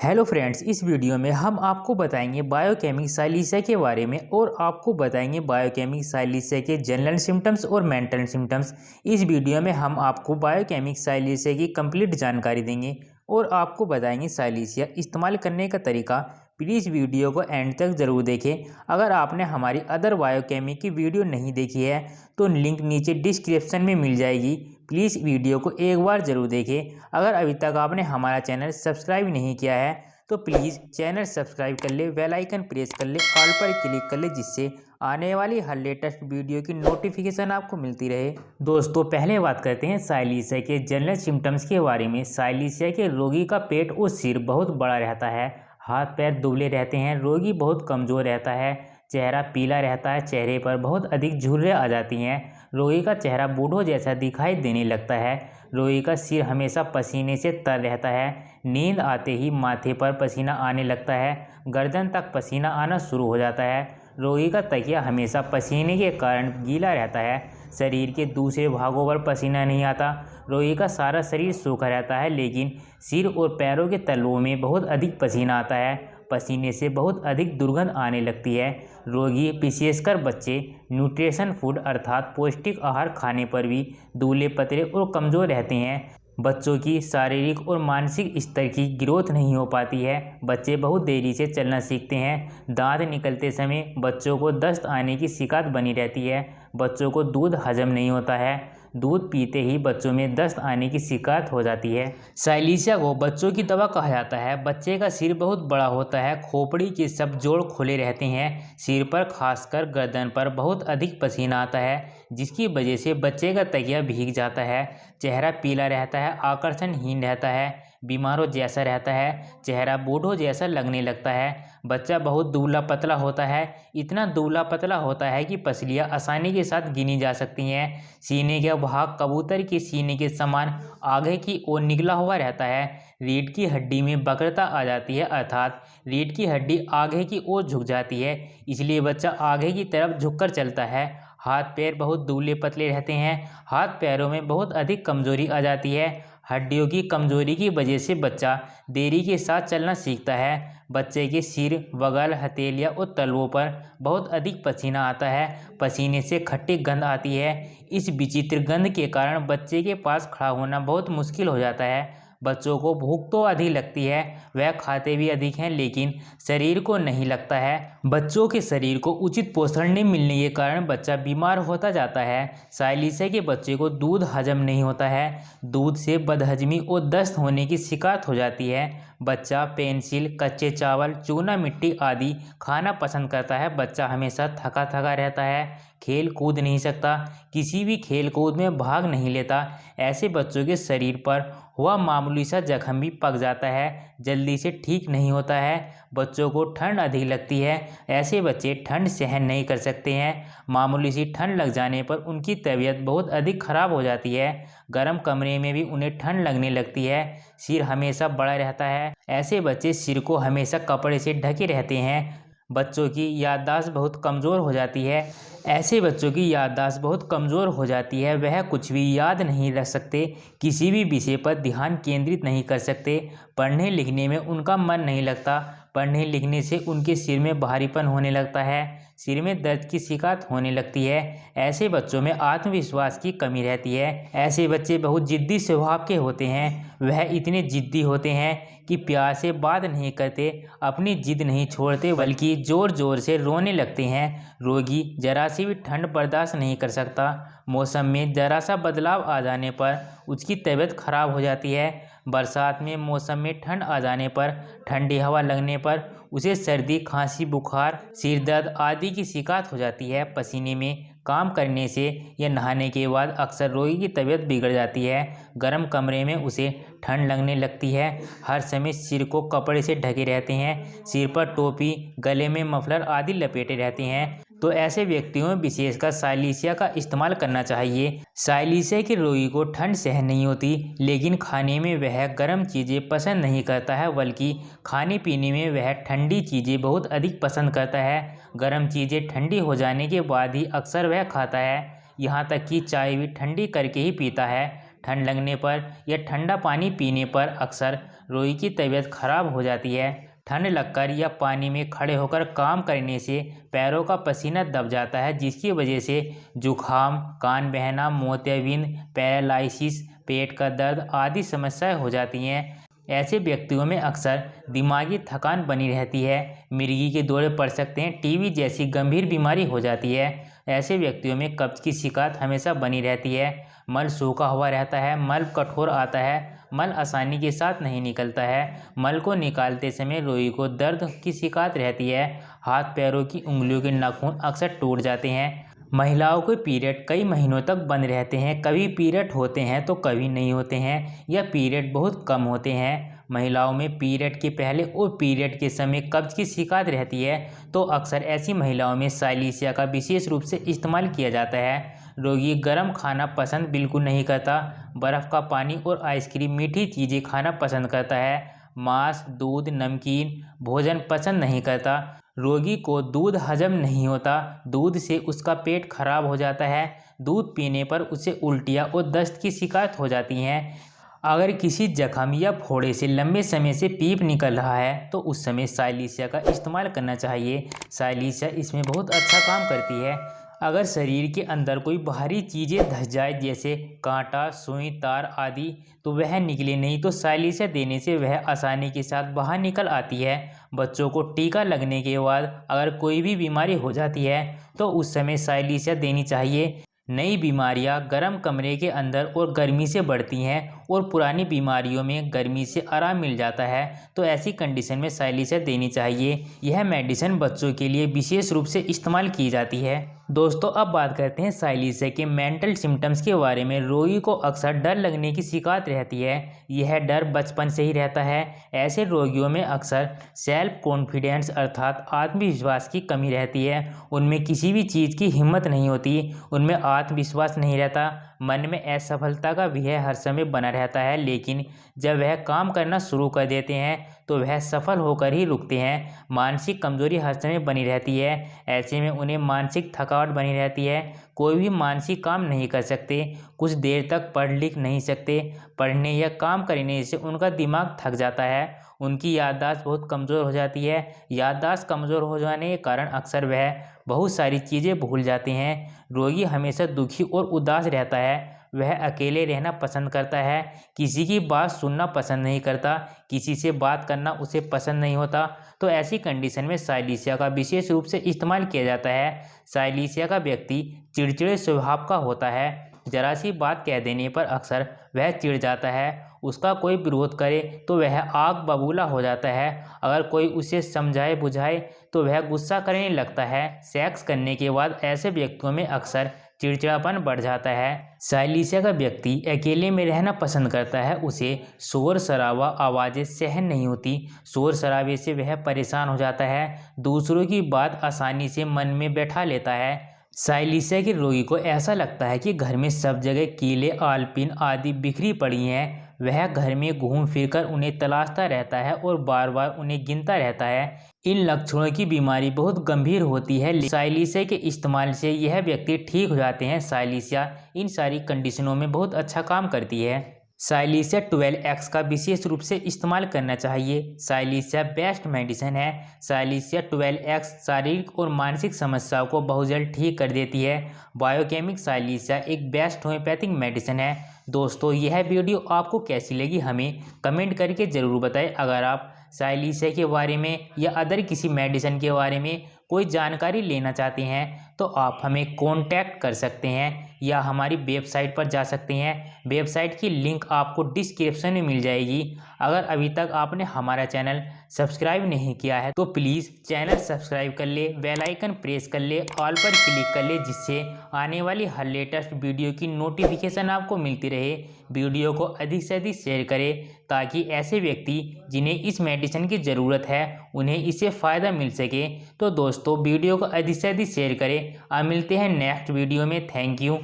Hello friends, इस video में हम आपको बताएंगे बायोकेमिक साइलिसिया के बारे में और आपको बताएंगे बायोकेमिक साइलिसिया के जनरल सिम्टम्स और मेंटल सिम्टम्स। इस वीडियो में हम आपको बायोकेमिक साइलिसिया की कंप्लीट जानकारी देंगे और आपको बताएंगे साइलिसिया इस्तेमाल करने का तरीका। प्लीज़ वीडियो को एंड तक ज़रूर देखें। अगर आपने हमारी अदर बायोकेमिक की वीडियो नहीं देखी है तो लिंक नीचे डिस्क्रिप्शन में मिल जाएगी। प्लीज़ वीडियो को एक बार ज़रूर देखें। अगर अभी तक आपने हमारा चैनल सब्सक्राइब नहीं किया है तो प्लीज़ चैनल सब्सक्राइब कर ले, बेल आइकन प्रेस कर ले, ऑल पर क्लिक कर ले, जिससे आने वाली हर लेटेस्ट वीडियो की नोटिफिकेशन आपको मिलती रहे। दोस्तों, पहले बात करते हैं साइलिसिया के जनरल सिम्टम्स के बारे में। साइलिसिया के रोगी का पेट और सिर बहुत बड़ा रहता है, हाथ पैर दुबले रहते हैं, रोगी बहुत कमज़ोर रहता है, चेहरा पीला रहता है, चेहरे पर बहुत अधिक झुर्रियाँ आ जाती हैं, रोगी का चेहरा बूढ़ों जैसा दिखाई देने लगता है, रोगी का सिर हमेशा पसीने से तर रहता है, नींद आते ही माथे पर पसीना आने लगता है, गर्दन तक पसीना आना शुरू हो जाता है, रोगी का तकिया हमेशा पसीने के कारण गीला रहता है, शरीर के दूसरे भागों पर पसीना नहीं आता, रोगी का सारा शरीर सूखा रहता है लेकिन सिर और पैरों के तलवों में बहुत अधिक पसीना आता है, पसीने से बहुत अधिक दुर्गंध आने लगती है, रोगी विशेषकर बच्चे न्यूट्रिशन फूड अर्थात पौष्टिक आहार खाने पर भी दुबले पतले और कमज़ोर रहते हैं। बच्चों की शारीरिक और मानसिक स्तर की ग्रोथ नहीं हो पाती है, बच्चे बहुत देरी से चलना सीखते हैं, दांत निकलते समय बच्चों को दस्त आने की शिकायत बनी रहती है, बच्चों को दूध हजम नहीं होता है, दूध पीते ही बच्चों में दस्त आने की शिकायत हो जाती है। साइलिसिया को बच्चों की दवा कहा जाता है। बच्चे का सिर बहुत बड़ा होता है, खोपड़ी के सब जोड़ खुले रहते हैं, सिर पर खासकर गर्दन पर बहुत अधिक पसीना आता है जिसकी वजह से बच्चे का तकिया भीग जाता है, चेहरा पीला रहता है, आकर्षणहीन रहता है, बीमारों जैसा रहता है, चेहरा बूढ़ों जैसा लगने लगता है, बच्चा बहुत दुबला पतला होता है, इतना दुबला पतला होता है कि पसलियाँ आसानी के साथ गिनी जा सकती हैं, सीने का भाग कबूतर के सीने के समान आगे की ओर निकला हुआ रहता है, रीढ़ की हड्डी में वक्रता आ जाती है अर्थात रीढ़ की हड्डी आगे की ओर झुक जाती है, इसलिए बच्चा आगे की तरफ झुककर चलता है, हाथ पैर बहुत दुबले पतले रहते हैं, हाथ पैरों में बहुत अधिक कमजोरी आ जाती है, हड्डियों की कमजोरी की वजह से बच्चा देरी के साथ चलना सीखता है, बच्चे के सिर, बगल, हथेलियाँ और तलवों पर बहुत अधिक पसीना आता है, पसीने से खट्टी गंध आती है, इस विचित्र गंध के कारण बच्चे के पास खड़ा होना बहुत मुश्किल हो जाता है। बच्चों को भूख तो अधिक लगती है, वह खाते भी अधिक हैं लेकिन शरीर को नहीं लगता है। बच्चों के शरीर को उचित पोषण नहीं मिलने के कारण बच्चा बीमार होता जाता है। साइलिसिया के बच्चे को दूध हजम नहीं होता है, दूध से बदहजमी और दस्त होने की शिकायत हो जाती है, बच्चा पेंसिल, कच्चे चावल, चूना मिट्टी आदि खाना पसंद करता है, बच्चा हमेशा थका थका रहता है, खेल कूद नहीं सकता, किसी भी खेल कूद में भाग नहीं लेता, ऐसे बच्चों के शरीर पर हुआ मामूली सा जख्म भी पक जाता है, जल्दी से ठीक नहीं होता है, बच्चों को ठंड अधिक लगती है, ऐसे बच्चे ठंड सहन नहीं कर सकते हैं, मामूली सी ठंड लग जाने पर उनकी तबीयत बहुत अधिक खराब हो जाती है, गर्म कमरे में भी उन्हें ठंड लगने लगती है, सिर हमेशा बड़ा रहता है, ऐसे बच्चे सिर को हमेशा कपड़े से ढके रहते हैं, बच्चों की याददाश्त बहुत कमज़ोर हो जाती है, ऐसे बच्चों की याददाश्त बहुत कमज़ोर हो जाती है, वह कुछ भी याद नहीं रख सकते, किसी भी विषय पर ध्यान केंद्रित नहीं कर सकते, पढ़ने लिखने में उनका मन नहीं लगता, पढ़ने लिखने से उनके सिर में भारीपन होने लगता है, सिर में दर्द की शिकायत होने लगती है, ऐसे बच्चों में आत्मविश्वास की कमी रहती है, ऐसे बच्चे बहुत जिद्दी स्वभाव के होते हैं, वह इतने जिद्दी होते हैं कि प्यार से बात नहीं करते, अपनी जिद नहीं छोड़ते बल्कि ज़ोर ज़ोर से रोने लगते हैं, रोगी जरा सी भी ठंड बर्दाश्त नहीं कर सकता, मौसम में ज़रा सा बदलाव आ जाने पर उसकी तबीयत खराब हो जाती है, बरसात में मौसम में ठंड आ जाने पर, ठंडी हवा लगने पर उसे सर्दी, खांसी, बुखार, सिर दर्द आदि की शिकायत हो जाती है, पसीने में काम करने से या नहाने के बाद अक्सर रोगी की तबीयत बिगड़ जाती है, गर्म कमरे में उसे ठंड लगने लगती है, हर समय सिर को कपड़े से ढके रहते हैं, सिर पर टोपी, गले में मफलर आदि लपेटे रहते हैं, तो ऐसे व्यक्तियों में विशेषकर साइलिसिया का इस्तेमाल करना चाहिए। साइलिसिया के रोगी को ठंड सहन नहीं होती लेकिन खाने में वह गर्म चीज़ें पसंद नहीं करता है बल्कि खाने पीने में वह ठंडी चीज़ें बहुत अधिक पसंद करता है, गर्म चीज़ें ठंडी हो जाने के बाद ही अक्सर वह खाता है, यहाँ तक कि चाय भी ठंडी करके ही पीता है, ठंड लगने पर या ठंडा पानी पीने पर अक्सर रोगी की तबीयत खराब हो जाती है। ठंड लगकर या पानी में खड़े होकर काम करने से पैरों का पसीना दब जाता है, जिसकी वजह से जुखाम, कान बहना, मोतियाबिंद, पैरालिसिस, पेट का दर्द आदि समस्याएं हो जाती हैं। ऐसे व्यक्तियों में अक्सर दिमागी थकान बनी रहती है, मिर्गी के दौरे पड़ सकते हैं, टीबी जैसी गंभीर बीमारी हो जाती है। ऐसे व्यक्तियों में कब्ज की शिकायत हमेशा बनी रहती है, मल सूखा हुआ रहता है, मल कठोर आता है, मल आसानी के साथ नहीं निकलता है, मल को निकालते समय रोगी को दर्द की शिकायत रहती है, हाथ पैरों की उंगलियों के नाखून अक्सर टूट जाते हैं। महिलाओं के पीरियड कई महीनों तक बंद रहते हैं, कभी पीरियड होते हैं तो कभी नहीं होते हैं, या पीरियड बहुत कम होते हैं। महिलाओं में पीरियड के पहले और पीरियड के समय कब्ज की शिकायत रहती है, तो अक्सर ऐसी महिलाओं में साइलिसिया का विशेष रूप से इस्तेमाल किया जाता है। रोगी गर्म खाना पसंद बिल्कुल नहीं करता, बर्फ़ का पानी और आइसक्रीम, मीठी चीज़ें खाना पसंद करता है, मांस, दूध, नमकीन भोजन पसंद नहीं करता। रोगी को दूध हजम नहीं होता, दूध से उसका पेट खराब हो जाता है, दूध पीने पर उसे उल्टियाँ और दस्त की शिकायत हो जाती हैं। अगर किसी जख्म या फोड़े से लंबे समय से पीप निकल रहा है तो उस समय साइलिसिया का इस्तेमाल करना चाहिए। साइलिसिया इसमें बहुत अच्छा काम करती है। अगर शरीर के अंदर कोई बाहरी चीज़ें धंस जाए, जैसे कांटा, सुई, तार आदि, तो वह निकले नहीं, तो साइलिसिया देने से वह आसानी के साथ बाहर निकल आती है। बच्चों को टीका लगने के बाद अगर कोई भी बीमारी हो जाती है तो उस समय साइलिसिया देनी चाहिए। नई बीमारियां गर्म कमरे के अंदर और गर्मी से बढ़ती हैं, और पुरानी बीमारियों में गर्मी से आराम मिल जाता है, तो ऐसी कंडीशन में साइलिसिया देनी चाहिए। यह मेडिसिन बच्चों के लिए विशेष रूप से इस्तेमाल की जाती है। दोस्तों, अब बात करते हैं साइलिसिया के मेंटल सिम्टम्स के बारे में। रोगी को अक्सर डर लगने की शिकायत रहती है, यह डर बचपन से ही रहता है। ऐसे रोगियों में अक्सर सेल्फ कॉन्फिडेंस अर्थात आत्मविश्वास की कमी रहती है, उनमें किसी भी चीज़ की हिम्मत नहीं होती, उनमें आत्मविश्वास नहीं रहता, मन में असफलता का भय हर समय बना रहता है। लेकिन जब वह काम करना शुरू कर देते हैं तो वह सफल होकर ही रुकते हैं। मानसिक कमजोरी हर समय बनी रहती है, ऐसे में उन्हें मानसिक थकावट बनी रहती है, कोई भी मानसिक काम नहीं कर सकते, कुछ देर तक पढ़ लिख नहीं सकते, पढ़ने या काम करने से उनका दिमाग थक जाता है, उनकी याददाश्त बहुत कमज़ोर हो जाती है। याददाश्त कमज़ोर हो जाने के कारण अक्सर वह बहुत सारी चीज़ें भूल जाते हैं। रोगी हमेशा दुखी और उदास रहता है, वह अकेले रहना पसंद करता है, किसी की बात सुनना पसंद नहीं करता, किसी से बात करना उसे पसंद नहीं होता। तो ऐसी कंडीशन में साइलिसिया का विशेष रूप से इस्तेमाल किया जाता है। साइलिसिया का व्यक्ति चिड़चिड़े स्वभाव का होता है, जरा सी बात कह देने पर अक्सर वह चिढ़ जाता है, उसका कोई विरोध करे तो वह आग बबूला हो जाता है, अगर कोई उसे समझाए बुझाए तो वह गुस्सा करने लगता है। सेक्स करने के बाद ऐसे व्यक्तियों में अक्सर चिड़चिड़ापन बढ़ जाता है। साइलिसिया का व्यक्ति अकेले में रहना पसंद करता है, उसे शोर शराबा आवाज़ें सहन नहीं होती, शोर शराबे से वह परेशान हो जाता है, दूसरों की बात आसानी से मन में बैठा लेता है। साइलिसिया के रोगी को ऐसा लगता है कि घर में सब जगह कीले, आलपीन आदि बिखरी पड़ी हैं, वह घर में घूम फिरकर उन्हें तलाशता रहता है और बार बार उन्हें गिनता रहता है। इन लक्षणों की बीमारी बहुत गंभीर होती है, साइलिसिया के इस्तेमाल से यह व्यक्ति ठीक हो जाते हैं। साइलिसिया इन सारी कंडीशनों में बहुत अच्छा काम करती है। साइलिसिया 12X का विशेष रूप से इस्तेमाल करना चाहिए। साइलिसिया बेस्ट मेडिसिन है। साइलिसिया 12X शारीरिक और मानसिक समस्याओं को बहुत जल्द ठीक कर देती है। बायोकेमिक साइलिसिया एक बेस्ट होम्योपैथिक मेडिसिन है। दोस्तों, यह वीडियो आपको कैसी लगी हमें कमेंट करके ज़रूर बताएं। अगर आप साइलिसिया के बारे में या अदर किसी मेडिसिन के बारे में कोई जानकारी लेना चाहते हैं तो आप हमें कांटेक्ट कर सकते हैं या हमारी वेबसाइट पर जा सकते हैं। वेबसाइट की लिंक आपको डिस्क्रिप्शन में मिल जाएगी। अगर अभी तक आपने हमारा चैनल सब्सक्राइब नहीं किया है तो प्लीज़ चैनल सब्सक्राइब कर ले, बेल आइकन प्रेस कर ले, ऑल पर क्लिक कर ले, जिससे आने वाली हर लेटेस्ट वीडियो की नोटिफिकेशन आपको मिलती रहे। वीडियो को अधिक से अधिक शेयर करें ताकि ऐसे व्यक्ति जिन्हें इस मेडिसिन की ज़रूरत है उन्हें इससे फ़ायदा मिल सके। तो दोस्तों, वीडियो को अधिक से अधिक शेयर करें। अब मिलते हैं नेक्स्ट वीडियो में। Thank you.